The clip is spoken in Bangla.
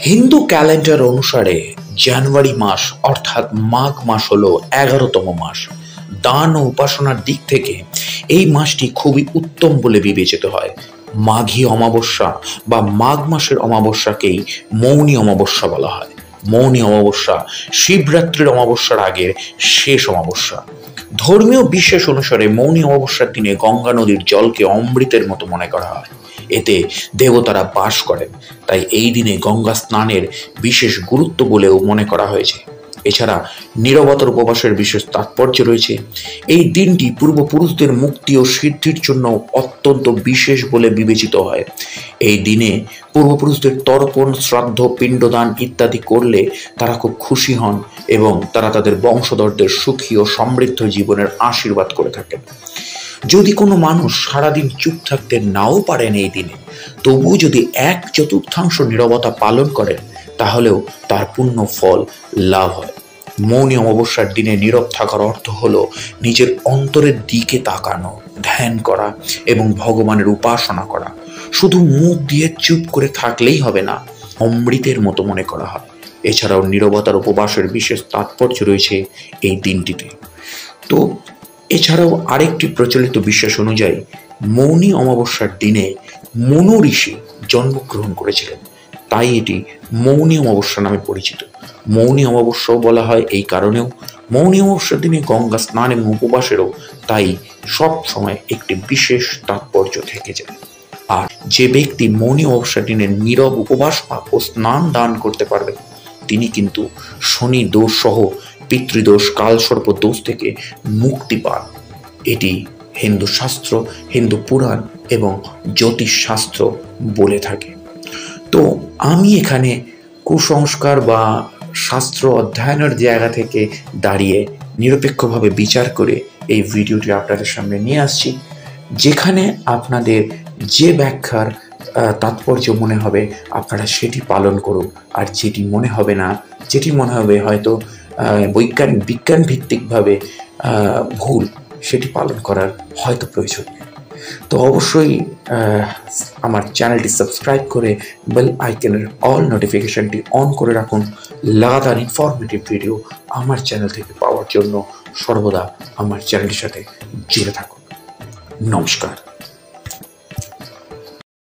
হিন্দু ক্যালেন্ডার অনুসারে জানুয়ারি মাস অর্থাৎ মাঘ মাস হলো 11তম মাস। দান ও উপাসনার দিক থেকে এই মাসটি খুবই উত্তম বলে বিবেচিত হয়। মাঘী অমাবস্যা বা মাঘ মাসের অমাবস্যাকেই মৌনী অমাবস্যা বলা হয়। মৌনী অমাবস্যা শিবরাত্রির অমাবস্যার আগের শেষ অমাবস্যা। ধর্মীয় বিশ্বাস অনুসারে মৌনী অমাবস্যার দিনে গঙ্গা নদীর জলকে অমৃতের মতো মনে করা হয়। এতে দেবতারা বাস করেন, তাই এই দিনে গঙ্গা স্নানের বিশেষ গুরুত্ব বলেও মনে করা হয়েছে। এছাড়া নীরবতার উপবাসের বিশেষ তাৎপর্য রয়েছে। এই দিনটি পূর্বপুরুষদের মুক্তি ও সিদ্ধির জন্য অত্যন্ত বিশেষ বলে বিবেচিত হয়। এই দিনে পূর্বপুরুষদের তর্পণ, শ্রাদ্ধ, পিণ্ডদান ইত্যাদি করলে তারা খুব খুশি হন এবং তারা তাদের বংশধরদের সুখী ও সমৃদ্ধ জীবনের আশীর্বাদ করে থাকেন। যদি কোনো মানুষ সারাদিন চুপ থাকতে নাও পারেন এই দিনে, তবুও যদি 1/4 নীরবতা পালন করেন, তাহলেও তার পূর্ণ ফল লাভ হয়। মৌনী অমাবস্যার দিনে নীরব থাকার অর্থ হলো নিজের অন্তরের দিকে তাকানো, ধ্যান করা এবং ভগবানের উপাসনা করা। শুধু মুখ দিয়ে চুপ করে থাকলেই হবে না, অমৃতের মতো মনে করা হয়। এছাড়াও নীরবতার উপবাসের বিশেষ তাৎপর্য রয়েছে এই দিনটিতে। তো এছাড়াও আরেকটি প্রচলিত বিশ্বাস অনুযায়ী মৌনী অমাবস্যার দিনে মনু ঋষি জন্মগ্রহণ করেছিলেন, তাই এটি মৌনী অমাবস্যা নামে পরিচিত। মৌনী অমাবস্যাও বলা হয় এই কারণেও। মৌনী অমাবস্যার দিনে গঙ্গা স্নান এবং উপবাসেরও তাই সব সময় একটি বিশেষ তাৎপর্য থেকে যায়। আর যে ব্যক্তি মৌনী অমাবস্যার দিনে নীরব উপবাস ও স্নান দান করতে পারবেন, তিনি কিন্তু শনি দোষ সহ পিতৃদোষ, কালসর্প দোষ থেকে মুক্তি পান। এটি হিন্দু শাস্ত্র, হিন্দু পুরাণ এবং জ্যোতিষ শাস্ত্র বলে থাকে। তো আমি এখানে কুসংস্কার বা শাস্ত্র অধ্যয়নের জায়গা থেকে দাঁড়িয়ে নিরপেক্ষভাবে বিচার করে এই ভিডিওটি আপনাদের সামনে নিয়ে আসছি। যেখানে আপনাদের যে ব্যাখ্যার তাৎপর্য মনে হবে আপনারা সেটি পালন করুন, আর যেটি মনে হবে না, যেটি মনে হবে হয়তো বিজ্ঞান ভিত্তিকভাবে ভুল, সেটি পালন করার হয়তো প্রয়োজন নেই। তো অবশ্যই আমার চ্যানেলটি সাবস্ক্রাইব করে বেল আইকনের অল নোটিফিকেশনটি অন করে রাখুন। লাগাতার ইনফরমেটিভ ভিডিও আমার চ্যানেল থেকে পাওয়ার জন্য সর্বদা আমার চ্যানেলটির সাথে জুড়ে থাকুন। নমস্কার।